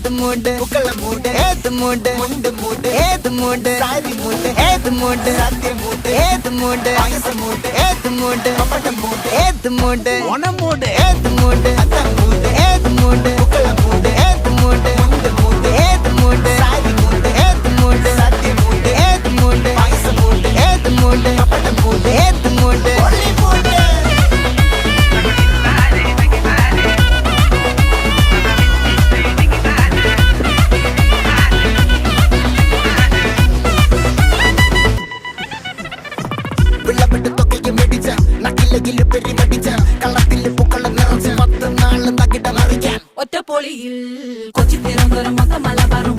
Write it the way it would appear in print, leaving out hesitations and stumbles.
ഏത് മൂട് പുക്കള മൂട് ഏത് മൂട് മുണ്ട് മൂട് ഏത് മൂട് സാരി മൂട് ഏത് മൂട് സത്യ മൂട് ഏത് മൂട് പായസ മൂട് ഏത് മൂട് പപ്പടം മൂട് ഏത് മൂട് ഓണം മൂട് ഏത് മൂട് അത്തം മൂട് ഏത് മൂട് പുക്കള മൂട് ഏത് മൂട് മുണ്ട് മൂട് ഏത് മൂട് സാരി മൂട് ഏത് മൂട് സത്യ മൂട് ഏത് മൂട് പായസ മൂട് ഏത് മൂട് പപ്പടം മൂട് ഏത് മൂട് ഒളി മൂട് ഒറ്റപ്പൊളിയിൽ കൊച്ചി തിരുവനന്തപുരം മൊത്തം മലബാറും